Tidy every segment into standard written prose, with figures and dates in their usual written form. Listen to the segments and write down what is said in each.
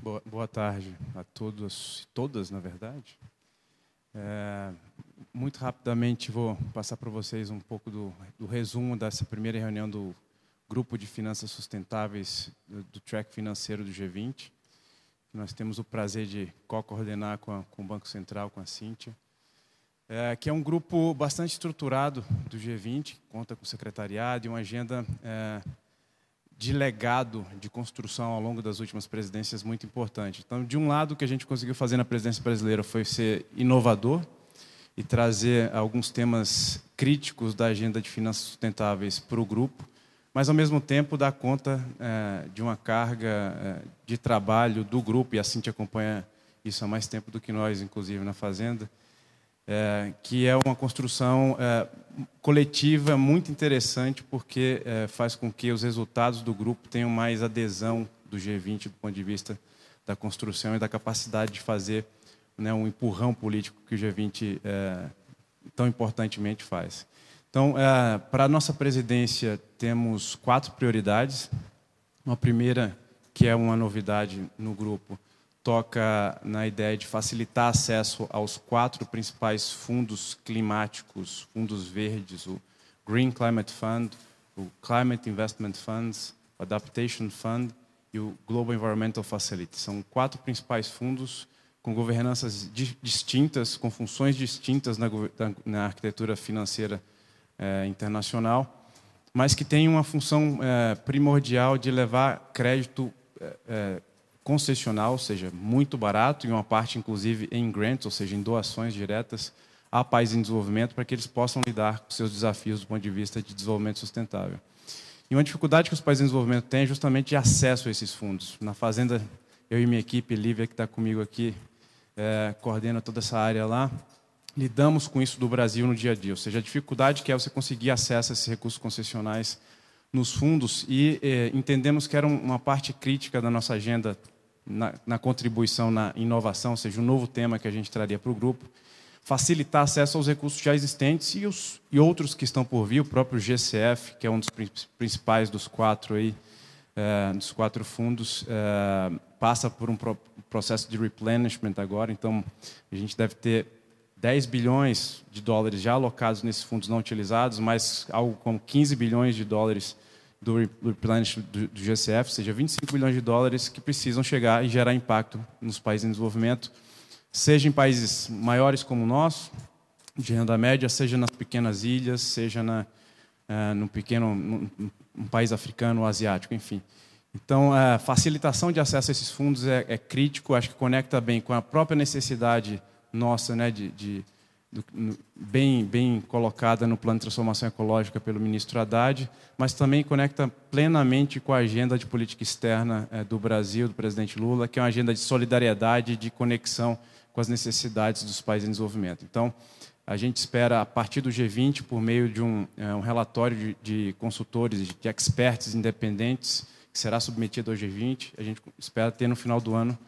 Boa tarde a todos e todas, na verdade. Muito rapidamente vou passar para vocês um pouco do resumo dessa primeira reunião do Grupo de Finanças Sustentáveis do Track Financeiro do G20. Nós temos o prazer de co-coordenar com o Banco Central, com a Cíntia, que é um grupo bastante estruturado do G20, que conta com secretariado e uma agenda de legado, de construção ao longo das últimas presidências muito importante. Então, de um lado, o que a gente conseguiu fazer na presidência brasileira foi ser inovador e trazer alguns temas críticos da agenda de finanças sustentáveis para o grupo, mas, ao mesmo tempo, dar conta de uma carga de trabalho do grupo, e a Cíntia acompanha isso há mais tempo do que nós, inclusive, na Fazenda, que é uma construção coletiva muito interessante, porque faz com que os resultados do grupo tenham mais adesão do G20 do ponto de vista da construção e da capacidade de fazer, né, um empurrão político que o G20 tão importantemente faz. Então, para a nossa presidência, temos 4 prioridades. Uma primeira, que é uma novidade no grupo, toca na ideia de facilitar acesso aos 4 principais fundos climáticos, fundos verdes, o Green Climate Fund, o Climate Investment Funds, o Adaptation Fund e o Global Environmental Facility. São 4 principais fundos com governanças distintas, com funções distintas na arquitetura financeira internacional, mas que têm uma função primordial de levar crédito concessional, ou seja, muito barato, e uma parte, inclusive, em grants, ou seja, em doações diretas a países em desenvolvimento, para que eles possam lidar com seus desafios do ponto de vista de desenvolvimento sustentável. E uma dificuldade que os países em desenvolvimento têm é justamente de acesso a esses fundos. Na Fazenda, eu e minha equipe, Lívia, que está comigo aqui, coordena toda essa área lá, lidamos com isso do Brasil no dia a dia, ou seja, a dificuldade que é você conseguir acesso a esses recursos concessionais nos fundos, e entendemos que era uma parte crítica da nossa agenda na contribuição na inovação, ou seja, um novo tema que a gente traria para o grupo, facilitar acesso aos recursos já existentes e outros que estão por vir. O próprio GCF, que é um dos principais dos 4 aí, dos 4 fundos, passa por um processo de replenishment agora, então a gente deve ter 10 bilhões de dólares já alocados nesses fundos não utilizados, mais algo como 15 bilhões de dólares do replenishment do GCF, ou seja, 25 bilhões de dólares que precisam chegar e gerar impacto nos países em desenvolvimento, seja em países maiores como o nosso, de renda média, seja nas pequenas ilhas, seja num país africano ou asiático, enfim. Então, a facilitação de acesso a esses fundos é crítico, acho que conecta bem com a própria necessidade nossa, né, bem colocada no plano de transformação ecológica pelo ministro Haddad, mas também conecta plenamente com a agenda de política externa do Brasil, do presidente Lula, que é uma agenda de solidariedade e de conexão com as necessidades dos países em desenvolvimento. Então, a gente espera, a partir do G20, por meio de um relatório de consultores, de experts independentes, que será submetido ao G20, a gente espera ter no final do ano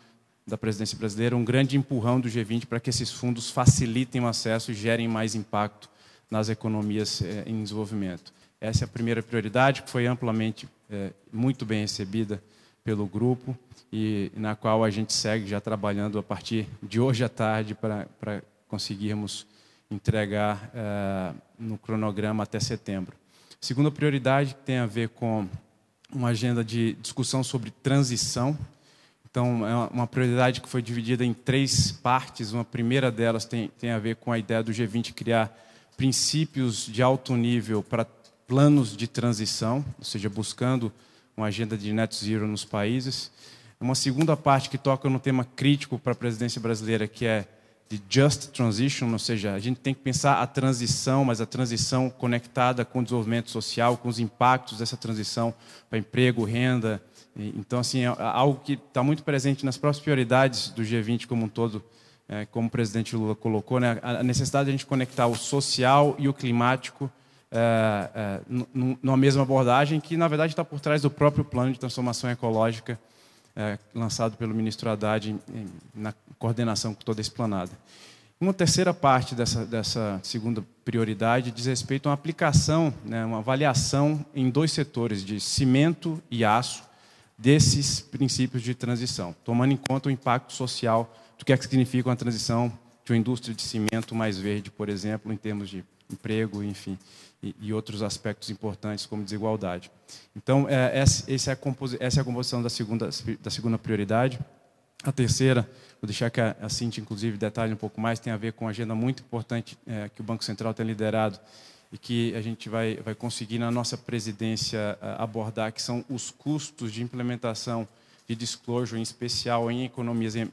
da presidência brasileira um grande empurrão do G20 para que esses fundos facilitem o acesso e gerem mais impacto nas economias em desenvolvimento. Essa é a primeira prioridade, que foi amplamente, muito bem recebida pelo grupo e na qual a gente segue já trabalhando a partir de hoje à tarde para conseguirmos entregar no cronograma até setembro. Segunda prioridade, que tem a ver com uma agenda de discussão sobre transição. Então, é uma prioridade que foi dividida em 3 partes. Uma primeira delas tem a ver com a ideia do G20 criar princípios de alto nível para planos de transição, ou seja, buscando uma agenda de net zero nos países. Uma segunda parte que toca no tema crítico para a presidência brasileira, que é de just transition, ou seja, a gente tem que pensar a transição, mas a transição conectada com o desenvolvimento social, com os impactos dessa transição para emprego, renda. Então, assim, é algo que está muito presente nas próprias prioridades do G20 como um todo, como o presidente Lula colocou, né? A necessidade de a gente conectar o social e o climático numa mesma abordagem, que, na verdade, está por trás do próprio plano de transformação ecológica lançado pelo ministro Haddad na coordenação com toda a esplanada. Uma terceira parte dessa segunda prioridade diz respeito a uma aplicação, né, uma avaliação em 2 setores, de cimento e aço, desses princípios de transição, tomando em conta o impacto social do que é que significa uma transição de uma indústria de cimento mais verde, por exemplo, em termos de emprego, enfim, e outros aspectos importantes, como desigualdade. Então, essa é a composição da segunda prioridade. A terceira, vou deixar que a Cíntia, inclusive, detalhe um pouco mais, tem a ver com uma agenda muito importante que o Banco Central tem liderado e que a gente vai conseguir, na nossa presidência, abordar, que são os custos de implementação de disclosure, em especial em economias em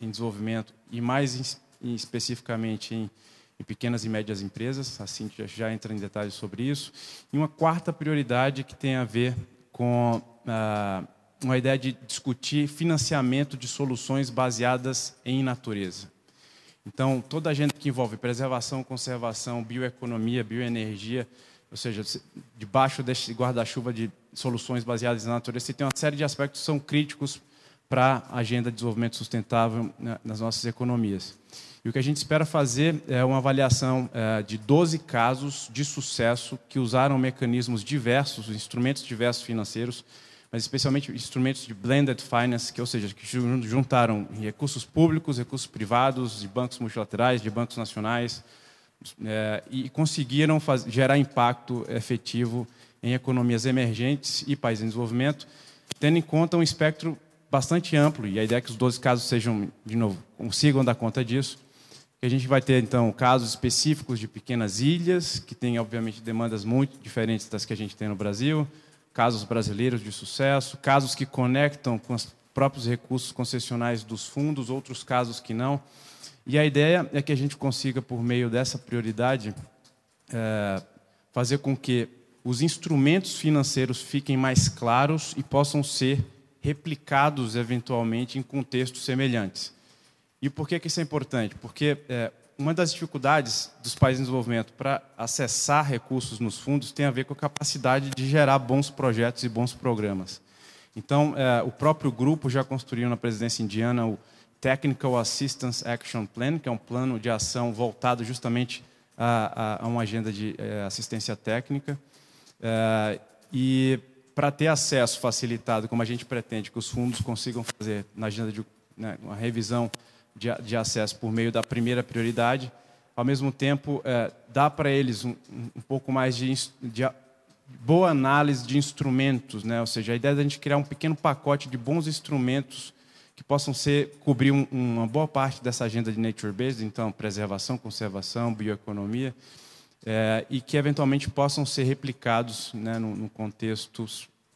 desenvolvimento e mais especificamente em pequenas e médias empresas. A Cíntia já entra em detalhes sobre isso. E uma quarta prioridade que tem a ver com uma ideia de discutir financiamento de soluções baseadas em natureza. Então, toda a agenda que envolve preservação, conservação, bioeconomia, bioenergia, ou seja, debaixo desse guarda-chuva de soluções baseadas na natureza, você tem uma série de aspectos que são críticos para a agenda de desenvolvimento sustentável nas nossas economias. E o que a gente espera fazer é uma avaliação de 12 casos de sucesso que usaram mecanismos diversos, instrumentos diversos financeiros, mas especialmente instrumentos de blended finance, ou seja, que juntaram recursos públicos, recursos privados, de bancos multilaterais, de bancos nacionais, e conseguiram gerar impacto efetivo em economias emergentes e países em desenvolvimento, tendo em conta um espectro bastante amplo, e a ideia é que os 12 casos sejam, de novo, consigam dar conta disso. A gente vai ter, então, casos específicos de pequenas ilhas, que têm, obviamente, demandas muito diferentes das que a gente tem no Brasil, casos brasileiros de sucesso, casos que conectam com os próprios recursos concessionais dos fundos, outros casos que não. E a ideia é que a gente consiga, por meio dessa prioridade, fazer com que os instrumentos financeiros fiquem mais claros e possam ser replicados, eventualmente, em contextos semelhantes. E por que isso é importante? Porque uma das dificuldades dos países em desenvolvimento para acessar recursos nos fundos tem a ver com a capacidade de gerar bons projetos e bons programas. Então, o próprio grupo já construiu na presidência indiana o Technical Assistance Action Plan, que é um plano de ação voltado justamente a uma agenda de assistência técnica. E para ter acesso facilitado, como a gente pretende que os fundos consigam fazer na agenda de uma revisão de acesso por meio da primeira prioridade, ao mesmo tempo dá para eles um pouco mais de boa análise de instrumentos, né? Ou seja, a ideia é a gente criar um pequeno pacote de bons instrumentos que possam cobrir uma boa parte dessa agenda de nature-based, então preservação, conservação, bioeconomia, e que eventualmente possam ser replicados, né, num contexto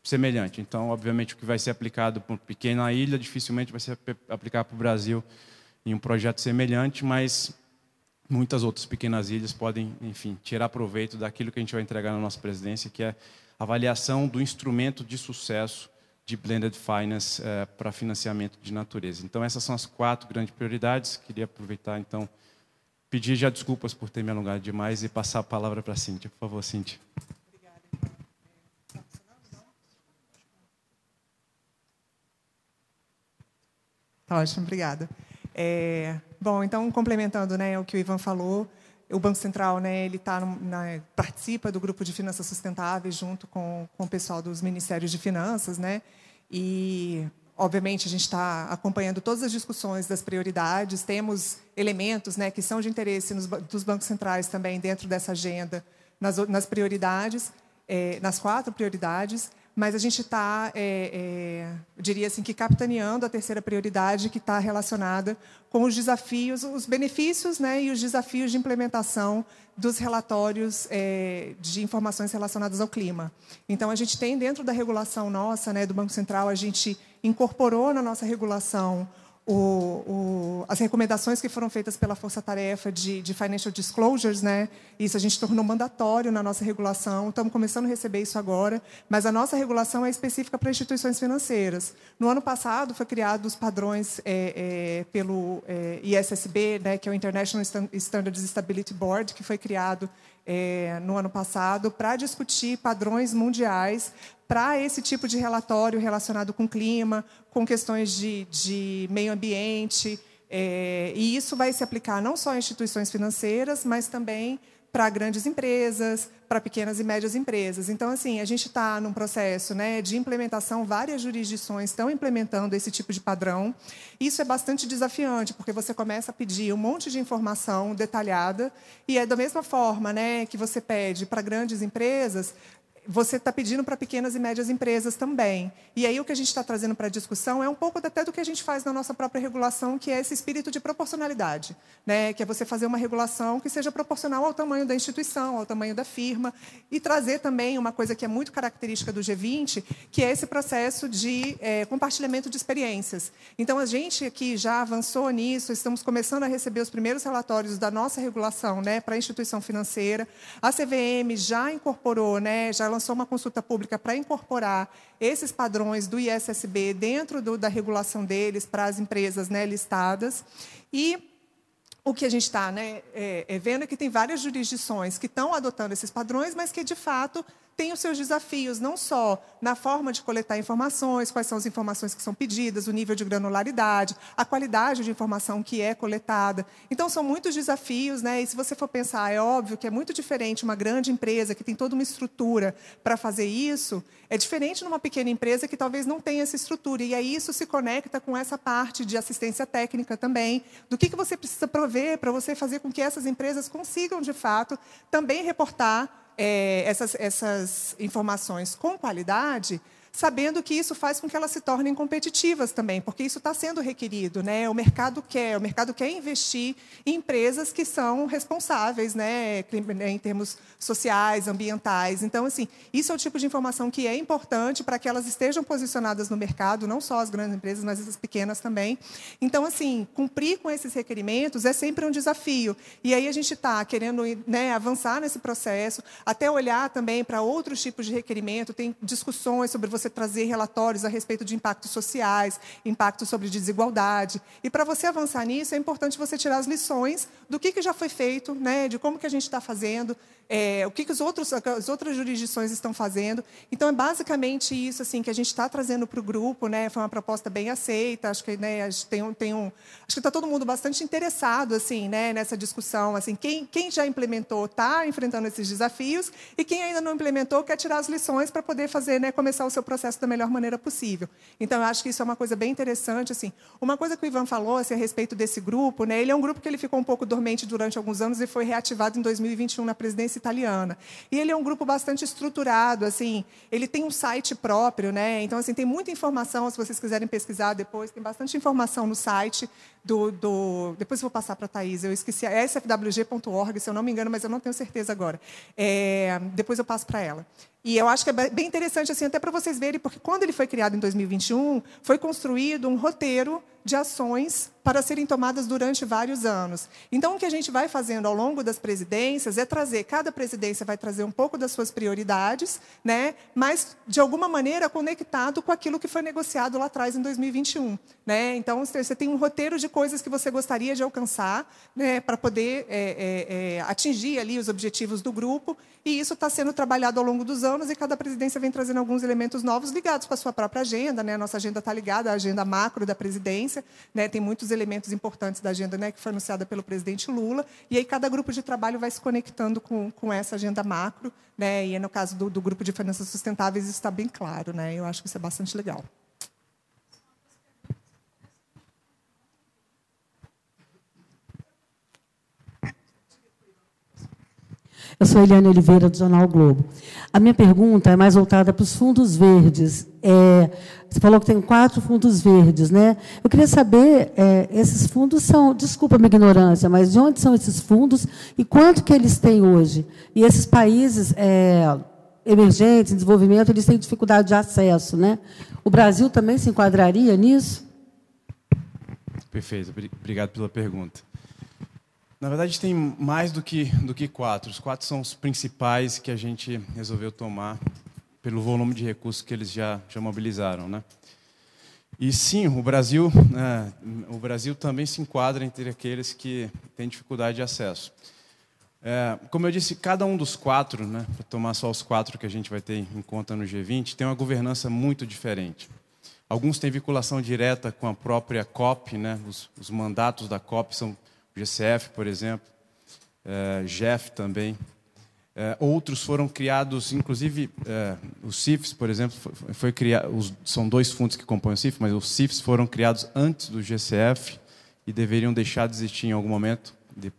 semelhante. Então, obviamente, o que vai ser aplicado para uma pequena ilha dificilmente vai ser aplicado para o Brasil em um projeto semelhante, mas muitas outras pequenas ilhas podem, enfim, tirar proveito daquilo que a gente vai entregar na nossa presidência, que é a avaliação do instrumento de sucesso de blended finance para financiamento de natureza. Então, essas são as 4 grandes prioridades. Queria aproveitar, então, pedir já desculpas por ter me alongado demais e passar a palavra para a Cíntia. Por favor, Cíntia. Ótimo, obrigada. Bom, então, complementando, né, o que o Ivan falou, o Banco Central, né, ele participa do grupo de finanças sustentáveis junto com o pessoal dos Ministérios de Finanças, né, e, obviamente, a gente está acompanhando todas as discussões das prioridades, temos elementos, né, que são de interesse dos bancos centrais também dentro dessa agenda, nas prioridades, nas 4 prioridades, mas a gente está, diria assim, que capitaneando a terceira prioridade, que está relacionada com os desafios, os benefícios, né, e os desafios de implementação dos relatórios de informações relacionadas ao clima. Então, a gente tem dentro da regulação nossa, né, do Banco Central, a gente incorporou na nossa regulação as recomendações que foram feitas pela Força-Tarefa de Financial Disclosures, né? Isso a gente tornou mandatório na nossa regulação, estamos começando a receber isso agora, mas a nossa regulação é específica para instituições financeiras. No ano passado, foi criado os padrões pelo ISSB, né, que é o International Standards Stability Board, que foi criado no ano passado para discutir padrões mundiais para esse tipo de relatório relacionado com clima, com questões de meio ambiente, E isso vai se aplicar não só a instituições financeiras, mas também para grandes empresas, para pequenas e médias empresas. Então, assim, a gente está num processo, né, de implementação, várias jurisdições estão implementando esse tipo de padrão. Isso é bastante desafiante, porque você começa a pedir um monte de informação detalhada, e é da mesma forma, né, que você pede para grandes empresas, você está pedindo para pequenas e médias empresas também. E aí o que a gente está trazendo para a discussão é um pouco até do que a gente faz na nossa própria regulação, que é esse espírito de proporcionalidade, né? Que é você fazer uma regulação que seja proporcional ao tamanho da instituição, ao tamanho da firma, e trazer também uma coisa que é muito característica do G20, que é esse processo de compartilhamento de experiências. Então, a gente aqui já avançou nisso, estamos começando a receber os primeiros relatórios da nossa regulação, né, para a instituição financeira. A CVM já incorporou, né, já lançou uma consulta pública para incorporar esses padrões do ISSB dentro da regulação deles para as empresas, né, listadas. E o que a gente está, né, vendo é que tem várias jurisdições que estão adotando esses padrões, mas que, de fato, têm os seus desafios, não só na forma de coletar informações, quais são as informações que são pedidas, o nível de granularidade, a qualidade de informação que é coletada. Então, são muitos desafios, né? E se você for pensar, é óbvio que é muito diferente uma grande empresa que tem toda uma estrutura para fazer isso, é diferente numa pequena empresa que talvez não tenha essa estrutura. E aí isso se conecta com essa parte de assistência técnica também, do que você precisa prover para você fazer com que essas empresas consigam, de fato, também reportar essas informações com qualidade, sabendo que isso faz com que elas se tornem competitivas também, porque isso está sendo requerido, né? O mercado quer investir em empresas que são responsáveis, né, em termos sociais, ambientais. Então, assim, isso é o tipo de informação que é importante para que elas estejam posicionadas no mercado, não só as grandes empresas, mas as pequenas também. Então, assim, cumprir com esses requerimentos é sempre um desafio. E aí a gente está querendo, né, avançar nesse processo, até olhar também para outros tipos de requerimento. Tem discussões sobre você trazer relatórios a respeito de impactos sociais, impactos sobre desigualdade. E para você avançar nisso, é importante você tirar as lições do que já foi feito, né, de como que a gente está fazendo, o que as outras jurisdições estão fazendo. Então, é basicamente isso assim, que a gente está trazendo para o grupo, né? Foi uma proposta bem aceita. Acho que, né, acho que está todo mundo bastante interessado assim, né, nessa discussão. Assim, quem já implementou está enfrentando esses desafios, e quem ainda não implementou quer tirar as lições para poder fazer, né, começar o seu processo da melhor maneira possível. Então, eu acho que isso é uma coisa bem interessante. Assim. Uma coisa que o Ivan falou assim, a respeito desse grupo, né, ele é um grupo que ele ficou um pouco dormente durante alguns anos e foi reativado em 2021 na presidência italiana. E ele é um grupo bastante estruturado, assim, ele tem um site próprio, né? Então, assim, tem muita informação, se vocês quiserem pesquisar depois, tem bastante informação no site depois eu vou passar para a Thaís, eu esqueci, é sfwg.org, se eu não me engano, mas eu não tenho certeza agora. Depois eu passo para ela. E eu acho que é bem interessante, assim, até para vocês verem, porque quando ele foi criado em 2021, foi construído um roteiro de ações para serem tomadas durante vários anos. Então, o que a gente vai fazendo ao longo das presidências é trazer, cada presidência vai trazer um pouco das suas prioridades, né, mas, de alguma maneira, conectado com aquilo que foi negociado lá atrás, em 2021. Né? Então, você tem um roteiro de coisas que você gostaria de alcançar, né, para poder atingir ali os objetivos do grupo, e isso está sendo trabalhado ao longo dos anos, e cada presidência vem trazendo alguns elementos novos ligados com a sua própria agenda. Né? A nossa agenda está ligada à agenda macro da presidência, né? Tem muitos elementos importantes da agenda, né, que foi anunciada pelo presidente Lula, e aí cada grupo de trabalho vai se conectando com essa agenda macro, né? E no caso do grupo de finanças sustentáveis isso está bem claro. Né? Eu acho que isso é bastante legal. Eu sou Eliane Oliveira, do Jornal o Globo. A minha pergunta é mais voltada para os fundos verdes. Você falou que tem 4 fundos verdes, né? Eu queria saber, esses fundos são, desculpa a minha ignorância, mas de onde são esses fundos e quanto que eles têm hoje? E esses países emergentes, em desenvolvimento, eles têm dificuldade de acesso, né? O Brasil também se enquadraria nisso? Perfeito, obrigado pela pergunta. Na verdade, tem mais do que 4. Os 4 são os principais que a gente resolveu tomar pelo volume de recursos que eles já mobilizaram. Né? E, sim, o Brasil também se enquadra entre aqueles que têm dificuldade de acesso. Como eu disse, cada um dos 4, né, para tomar só os 4 que a gente vai ter em conta no G20, tem uma governança muito diferente. Alguns têm vinculação direta com a própria COP, né? Os mandatos da COP são o GCF, por exemplo, GEF também. Outros foram criados, inclusive os CIFs, por exemplo, foi criado, são 2 fundos que compõem o CIF, mas os CIFs foram criados antes do GCF e deveriam deixar de existir em algum momento.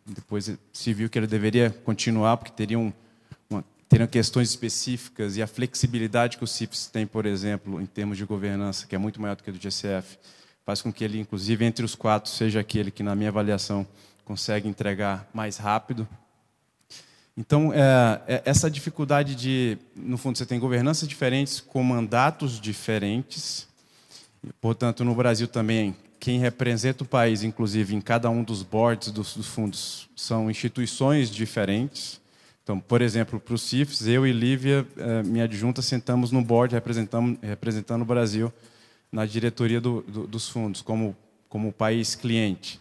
Depois se viu que ele deveria continuar, porque teriam questões específicas e a flexibilidade que os CIFs têm, por exemplo, em termos de governança, que é muito maior do que a do GCF, faz com que ele, inclusive, entre os 4, seja aquele que, na minha avaliação, consegue entregar mais rápido. Então, essa dificuldade de, no fundo, você tem governanças diferentes com mandatos diferentes. Portanto, no Brasil também, quem representa o país, inclusive, em cada um dos boards dos fundos, são instituições diferentes. Então, por exemplo, para os CIFs, eu e Lívia, minha adjunta, sentamos no board representando o Brasil na diretoria dos fundos, como país cliente.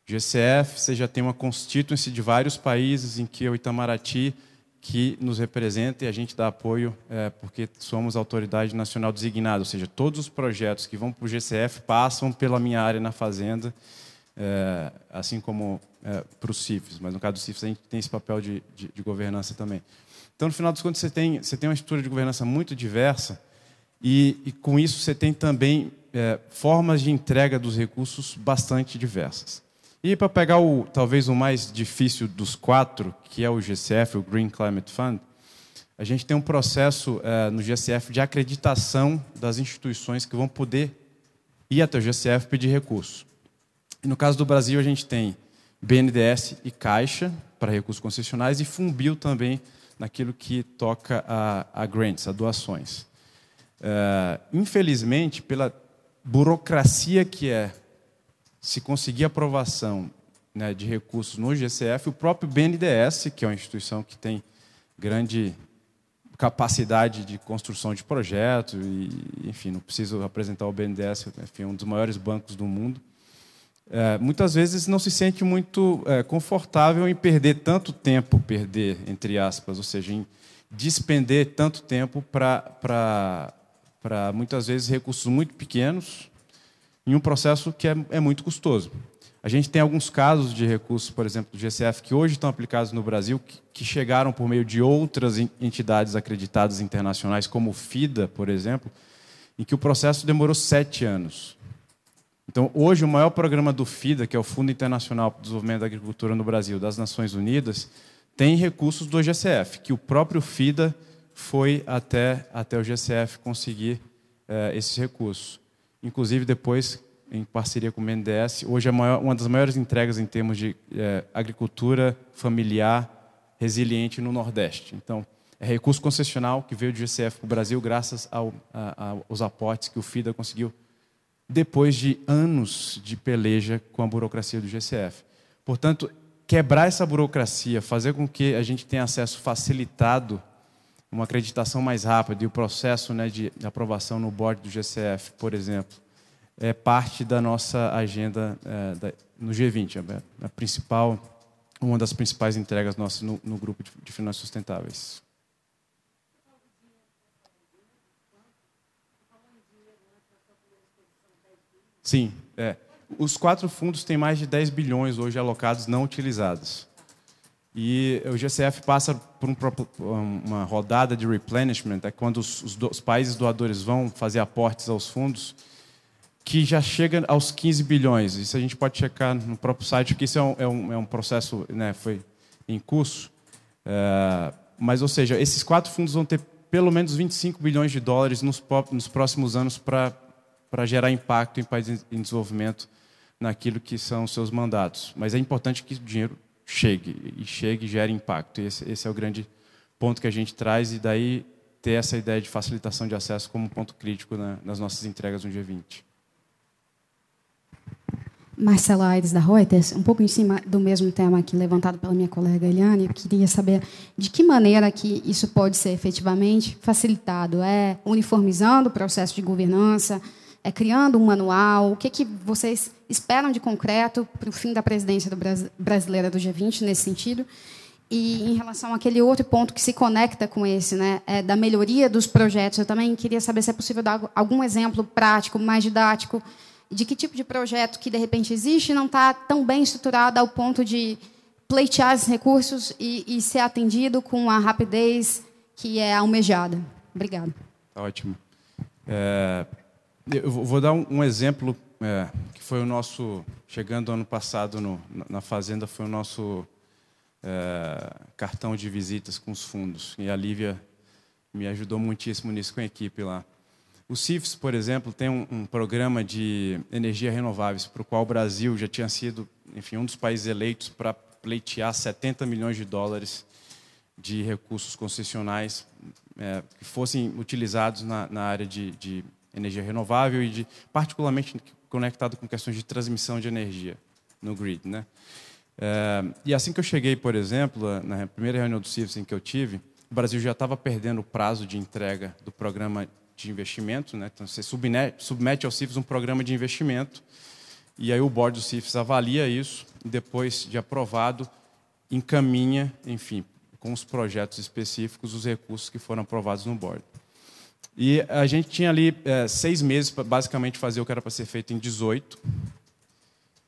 GCF, você já tem uma constituency de vários países em que é o Itamaraty que nos representa e a gente dá apoio porque somos autoridade nacional designada, ou seja, todos os projetos que vão para o GCF passam pela minha área na Fazenda, assim como para os CIFs, mas no caso dos CIFs a gente tem esse papel de governança também. Então, no final dos contos, você tem uma estrutura de governança muito diversa e com isso você tem também formas de entrega dos recursos bastante diversas. E para pegar talvez o mais difícil dos 4, que é o GCF, o Green Climate Fund, a gente tem um processo no GCF de acreditação das instituições que vão poder ir até o GCF pedir recurso. E no caso do Brasil, a gente tem BNDES e Caixa para recursos concessionais e Funbil também naquilo que toca a grants, a doações. Infelizmente, pela burocracia que se conseguir aprovação, né, de recursos no GCF, o próprio BNDES, que é uma instituição que tem grande capacidade de construção de projetos, e, enfim, não preciso apresentar o BNDES, enfim, é um dos maiores bancos do mundo, muitas vezes não se sente muito confortável em perder tanto tempo, entre aspas, ou seja, em despender tanto tempo para muitas vezes, recursos muito pequenos, em um processo que é muito custoso. A gente tem alguns casos de recursos, por exemplo, do GCF, que hoje estão aplicados no Brasil, que chegaram por meio de outras entidades acreditadas internacionais, como o FIDA, por exemplo, em que o processo demorou 7 anos. Então, hoje, o maior programa do FIDA, que é o Fundo Internacional para o Desenvolvimento da Agricultura no Brasil, das Nações Unidas, tem recursos do GCF, que o próprio FIDA foi até o GCF conseguir esses recursos. Inclusive, depois, em parceria com o BNDES, hoje é uma das maiores entregas em termos de agricultura familiar resiliente no Nordeste. Então, é recurso concessional que veio do GCF para o Brasil graças aos aportes que o FIDA conseguiu depois de anos de peleja com a burocracia do GCF. Portanto, quebrar essa burocracia, fazer com que a gente tenha acesso facilitado, uma acreditação mais rápida e o processo, né, de aprovação no board do GCF, por exemplo, é parte da nossa agenda no G20. Uma das principais entregas nossas no grupo de finanças sustentáveis. Sim, os 4 fundos têm mais de 10 bilhões hoje alocados não utilizados. E o GCF passa por uma rodada de replenishment, quando os países doadores vão fazer aportes aos fundos, que já chega aos 15 bilhões. Isso a gente pode checar no próprio site, porque isso é um processo, né, foi em curso. Mas, ou seja, esses 4 fundos vão ter pelo menos 25 bilhões de dólares nos próximos anos para gerar impacto em países em desenvolvimento naquilo que são os seus mandatos. Mas é importante que o dinheiro chegue e gere impacto. Esse é o grande ponto que a gente traz, e daí ter essa ideia de facilitação de acesso como ponto crítico nas nossas entregas no G20. Marcela Aires, da Reuters, um pouco em cima do mesmo tema aqui levantado pela minha colega Eliane, eu queria saber de que maneira que isso pode ser efetivamente facilitado. Uniformizando o processo de governança, criando um manual? O que vocês esperam de concreto para o fim da presidência brasileira do G20 nesse sentido? E em relação àquele outro ponto que se conecta com esse, né, da melhoria dos projetos, eu também queria saber se é possível dar algum exemplo prático, mais didático, de que tipo de projeto que, de repente, existe e não está tão bem estruturado ao ponto de pleitear esses recursos e ser atendido com a rapidez que é almejada. Obrigada. Ótimo. Eu vou dar um exemplo que foi o nosso, chegando ano passado na Fazenda, foi o nosso cartão de visitas com os fundos. E a Lívia me ajudou muitíssimo nisso com a equipe lá. O CIFS, por exemplo, tem um programa de energia renováveis, para o qual o Brasil já tinha sido, enfim, um dos países eleitos para pleitear 70 milhões de dólares de recursos concessionais que fossem utilizados na área de energia renovável e particularmente conectado com questões de transmissão de energia no grid, né? E assim que eu cheguei, por exemplo, na primeira reunião do CIFS em que eu tive, o Brasil já estava perdendo o prazo de entrega do programa de investimento, né? Então, você submete ao CIFS um programa de investimento e aí o board do CIFS avalia isso e depois de aprovado encaminha, enfim, com os projetos específicos os recursos que foram aprovados no board. E a gente tinha ali 6 meses para basicamente fazer o que era para ser feito em 18.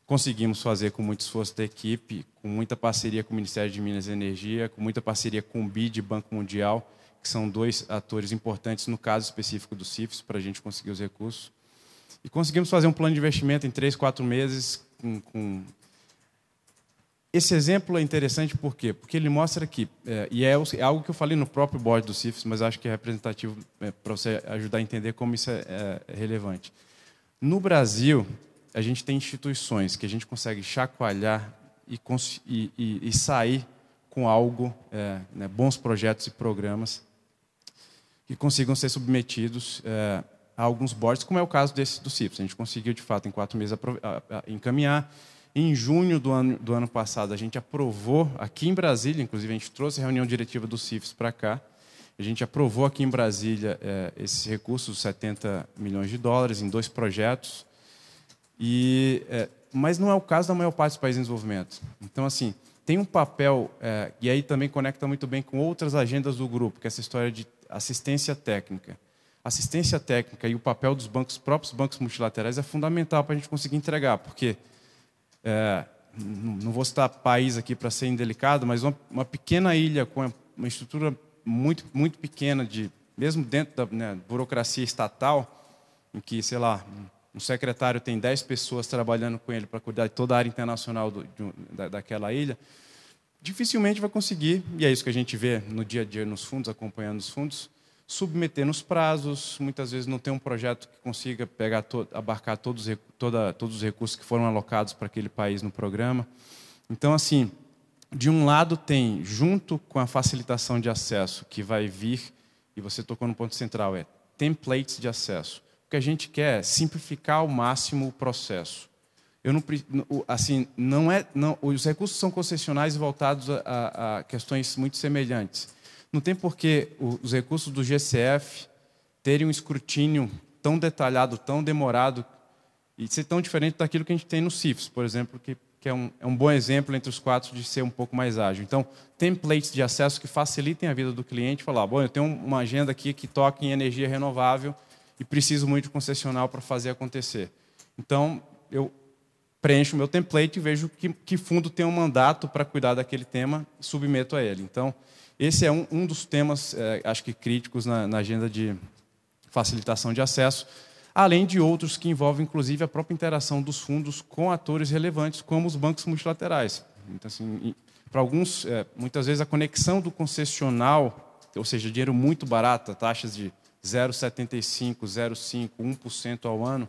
Conseguimos fazer com muito esforço da equipe, com muita parceria com o Ministério de Minas e Energia, com muita parceria com o BID e Banco Mundial, que são 2 atores importantes no caso específico do CIFS, para a gente conseguir os recursos. E conseguimos fazer um plano de investimento em 3, 4 meses. Esse exemplo é interessante por quê? Porque ele mostra que, e é algo que eu falei no próprio board do CIFS, mas acho que é representativo para você ajudar a entender como isso é relevante. No Brasil, a gente tem instituições que a gente consegue chacoalhar e sair com algo, né, bons projetos e programas que consigam ser submetidos a alguns boards, como é o caso desse do CIFS. A gente conseguiu, de fato, em 4 meses encaminhar. Em junho do ano passado, a gente aprovou aqui em Brasília, inclusive a gente trouxe a reunião diretiva do CIFS para cá, a gente aprovou aqui em Brasília esses recursos, 70 milhões de dólares, em 2 projetos, mas não é o caso da maior parte dos países em desenvolvimento. Então, assim, tem um papel, e aí também conecta muito bem com outras agendas do grupo, que é essa história de assistência técnica. Assistência técnica e o papel dos próprios bancos multilaterais é fundamental para a gente conseguir entregar, porque não vou citar país aqui para ser indelicado, mas uma pequena ilha com uma estrutura muito, muito pequena, mesmo dentro da, né, burocracia estatal, em que, sei lá, um secretário tem 10 pessoas trabalhando com ele para cuidar de toda a área internacional daquela ilha, dificilmente vai conseguir, e é isso que a gente vê no dia a dia nos fundos, acompanhando os fundos, submeter nos prazos, muitas vezes não tem um projeto que consiga abarcar todos os recursos que foram alocados para aquele país no programa. Então, assim, de um lado tem, junto com a facilitação de acesso que vai vir, e você tocou no ponto central, templates de acesso. O que a gente quer é simplificar ao máximo o processo. Os recursos são concessionais e voltados a questões muito semelhantes. Não tem por que os recursos do GCF terem um escrutínio tão detalhado, tão demorado, e ser tão diferente daquilo que a gente tem no CIFS, por exemplo, que é um bom exemplo entre os 4 de ser um pouco mais ágil. Então, templates de acesso que facilitem a vida do cliente, falar, bom, eu tenho uma agenda aqui que toca em energia renovável e preciso muito de concessional para fazer acontecer. Então, eu preencho o meu template e vejo que fundo tem um mandato para cuidar daquele tema e submeto a ele. Então, esse é um dos temas, acho que críticos na agenda de facilitação de acesso, além de outros que envolvem, inclusive, a própria interação dos fundos com atores relevantes, como os bancos multilaterais. Então, assim, para alguns, muitas vezes, a conexão do concessional, ou seja, dinheiro muito barato, taxas de 0,75%, 0,5%, 1% ao ano,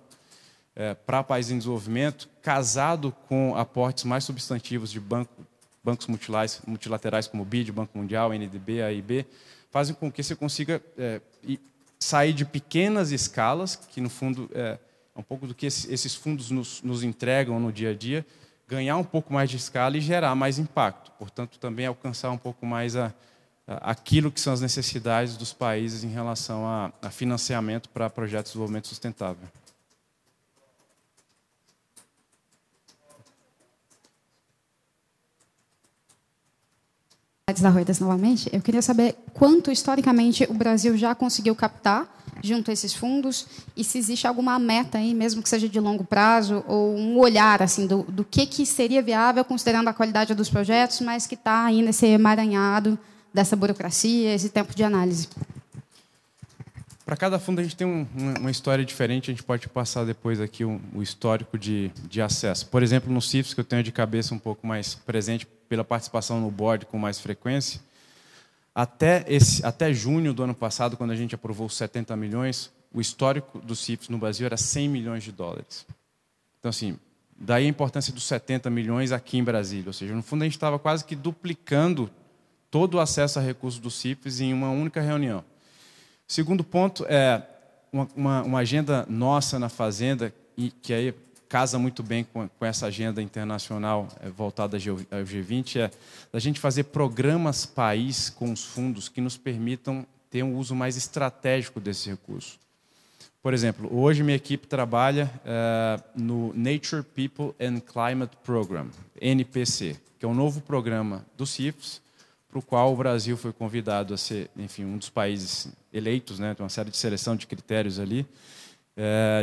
para países em desenvolvimento, casado com aportes mais substantivos de bancos multilaterais como o BID, Banco Mundial, NDB, AIB, fazem com que você consiga sair de pequenas escalas, que no fundo é um pouco do que esses fundos nos entregam no dia a dia, ganhar um pouco mais de escala e gerar mais impacto. Portanto, também alcançar um pouco mais aquilo que são as necessidades dos países em relação a financiamento para projetos de desenvolvimento sustentável. da Reuters novamente, eu queria saber quanto, historicamente, o Brasil já conseguiu captar junto a esses fundos e se existe alguma meta aí, mesmo que seja de longo prazo, ou um olhar assim do que seria viável, considerando a qualidade dos projetos, mas que está ainda nesse emaranhado dessa burocracia, esse tempo de análise. Para cada fundo a gente tem uma história diferente, a gente pode passar depois aqui o histórico de acesso. Por exemplo, no CIFS, que eu tenho de cabeça um pouco mais presente pela participação no board com mais frequência, até junho do ano passado, quando a gente aprovou os 70 milhões, o histórico do CIFS no Brasil era 100 milhões de dólares. Então, assim, daí a importância dos 70 milhões aqui em Brasília. Ou seja, no fundo, a gente estava quase que duplicando todo o acesso a recursos do CIFS em uma única reunião. Segundo ponto é uma agenda nossa na Fazenda, e que aí casa muito bem com essa agenda internacional voltada ao G20, é a gente fazer programas país com os fundos que nos permitam ter um uso mais estratégico desse recurso. Por exemplo, hoje minha equipe trabalha no Nature, People and Climate Program, NPC, que é um novo programa do CIFS, para o qual o Brasil foi convidado a ser, enfim, um dos países eleitos, né, tem uma série de seleção de critérios ali,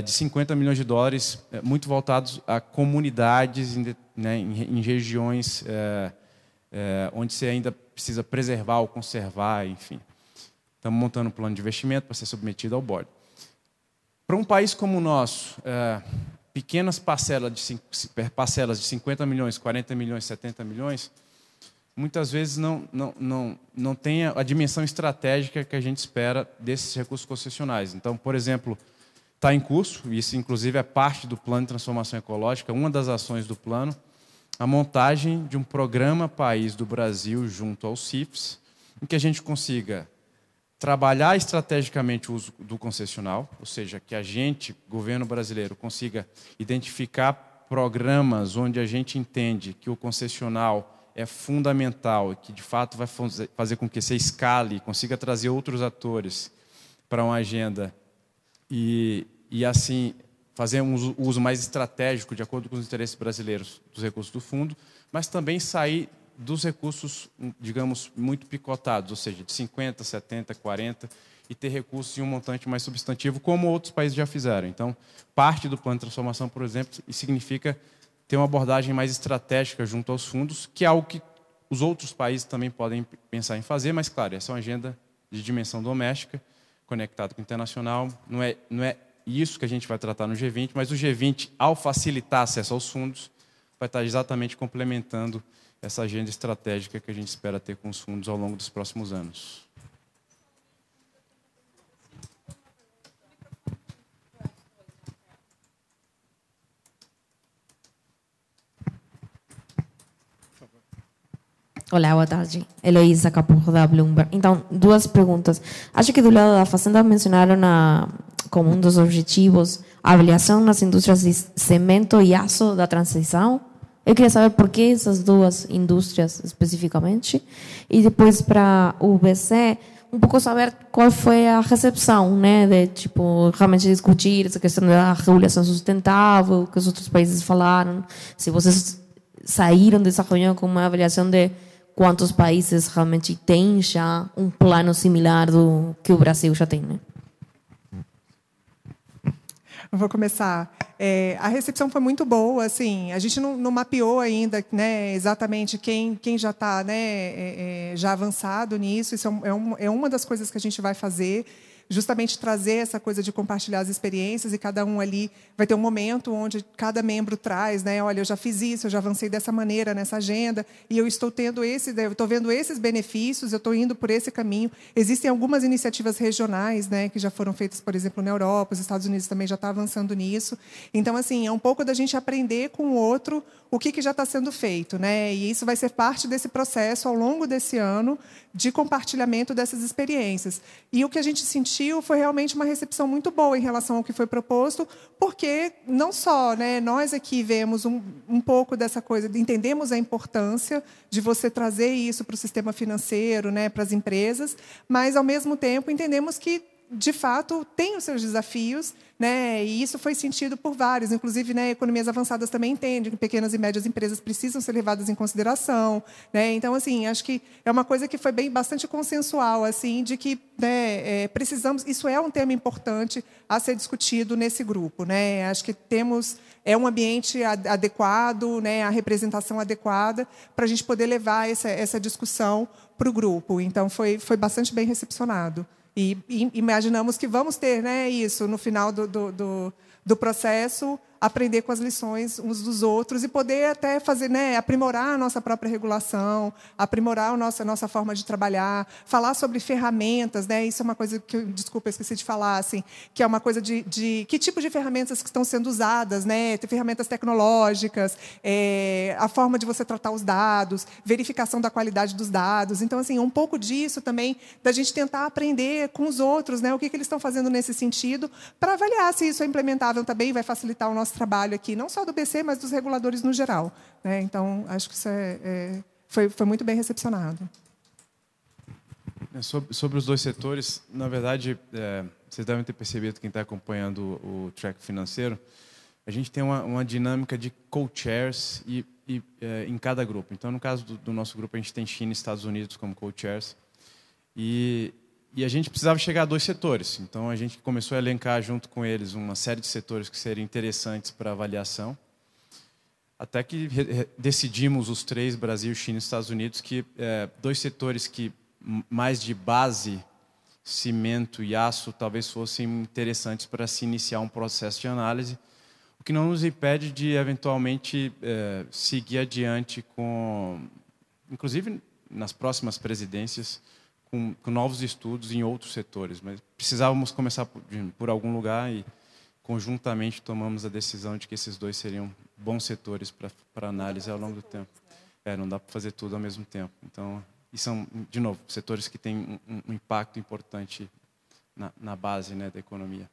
de 50 milhões de dólares, muito voltados a comunidades, né, em regiões onde você ainda precisa preservar ou conservar, enfim. Estamos montando um plano de investimento para ser submetido ao board. Para um país como o nosso, pequenas parcelas de 50 milhões, 40 milhões, 70 milhões, muitas vezes não tem a dimensão estratégica que a gente espera desses recursos concessionais. Então, por exemplo, está em curso, e isso inclusive é parte do plano de transformação ecológica, uma das ações do plano, a montagem de um programa país do Brasil junto ao CIFS, em que a gente consiga trabalhar estrategicamente o uso do concessional, ou seja, que a gente, governo brasileiro, consiga identificar programas onde a gente entende que o concessional é fundamental e que, de fato, vai fazer com que você escale, consiga trazer outros atores para uma agenda e assim, fazer um uso mais estratégico, de acordo com os interesses brasileiros, dos recursos do fundo, mas também sair dos recursos, digamos, muito picotados, ou seja, de 50, 70, 40, e ter recursos em um montante mais substantivo, como outros países já fizeram. Então, parte do plano de transformação, por exemplo, significa ter uma abordagem mais estratégica junto aos fundos, que é algo que os outros países também podem pensar em fazer, mas, claro, essa é uma agenda de dimensão doméstica, conectada com o internacional. Não é isso que a gente vai tratar no G20, mas o G20, ao facilitar acesso aos fundos, vai estar exatamente complementando essa agenda estratégica que a gente espera ter com os fundos ao longo dos próximos anos. Olá, boa tarde. Heloísa Capurro, da Bloomberg. Então, duas perguntas. Acho que do lado da Fazenda mencionaram como um dos objetivos a avaliação nas indústrias de cimento e aço da transição. Eu queria saber por que essas duas indústrias especificamente. E depois, para o BC, um pouco saber qual foi a recepção, né, de tipo realmente discutir essa questão da regulação sustentável, que os outros países falaram. Se vocês saíram dessa reunião com uma avaliação de quantos países realmente têm já um plano similar do que o Brasil já tem, né? Eu vou começar. A recepção foi muito boa. Assim, a gente não mapeou ainda, né, exatamente quem já está, né, já avançado nisso. Isso é uma das coisas que a gente vai fazer, justamente trazer essa coisa de compartilhar as experiências, e cada um ali vai ter um momento onde cada membro traz, né, olha, eu já fiz isso, eu já avancei dessa maneira nessa agenda, e eu estou vendo esses benefícios, eu estou indo por esse caminho. Existem algumas iniciativas regionais, né, que já foram feitas, por exemplo, na Europa, os Estados Unidos também já está avançando nisso. Então, assim, é um pouco da gente aprender com o outro o que já está sendo feito, né? E isso vai ser parte desse processo ao longo desse ano de compartilhamento dessas experiências. E o que a gente sentiu foi realmente uma recepção muito boa em relação ao que foi proposto, porque não só, né, nós aqui vemos um pouco dessa coisa, entendemos a importância de você trazer isso para o sistema financeiro, né, para as empresas, mas, ao mesmo tempo, entendemos que de fato, tem os seus desafios, né? E isso foi sentido por vários, inclusive, né, economias avançadas também entendem que pequenas e médias empresas precisam ser levadas em consideração, né? Então, assim, acho que é uma coisa que foi bastante consensual, assim, de que, né, precisamos. Isso é um tema importante a ser discutido nesse grupo, né? Acho que temos um ambiente adequado, né, a representação adequada para a gente poder levar essa discussão para o grupo. Então, foi bastante bem recepcionado. E imaginamos que vamos ter, né, isso no final do processo, aprender com as lições uns dos outros e poder até fazer, né, aprimorar a nossa própria regulação, aprimorar a nossa forma de trabalhar, falar sobre ferramentas, né? Isso é uma coisa que desculpa, eu esqueci de falar, assim, que é uma coisa de que tipo de ferramentas que estão sendo usadas, né? Tem ferramentas tecnológicas, a forma de você tratar os dados, verificação da qualidade dos dados. Então, assim, um pouco disso também da gente tentar aprender com os outros, né? O que eles estão fazendo nesse sentido, para avaliar se isso é implementável também, vai facilitar o nosso trabalho aqui, não só do BC, mas dos reguladores no geral, né? Então, acho que isso foi muito bem recepcionado. Sobre os dois setores, na verdade, vocês devem ter percebido, quem está acompanhando o track financeiro, a gente tem uma dinâmica de co-chairs em cada grupo. Então, no caso do nosso grupo, a gente tem China e Estados Unidos como co-chairs. E a gente precisava chegar a dois setores. Então, a gente começou a elencar junto com eles uma série de setores que seriam interessantes para avaliação. Até que decidimos os três, Brasil, China e Estados Unidos, que dois setores que mais de base, cimento e aço, talvez fossem interessantes para se iniciar um processo de análise, o que não nos impede de, eventualmente, seguir adiante com, inclusive nas próximas presidências, com novos estudos em outros setores. Mas precisávamos começar por algum lugar e, conjuntamente, tomamos a decisão de que esses dois seriam bons setores para análise ao longo do tempo. Não dá para fazer tudo ao mesmo tempo. Então, e são, de novo, setores que têm um impacto importante na base, né, da economia.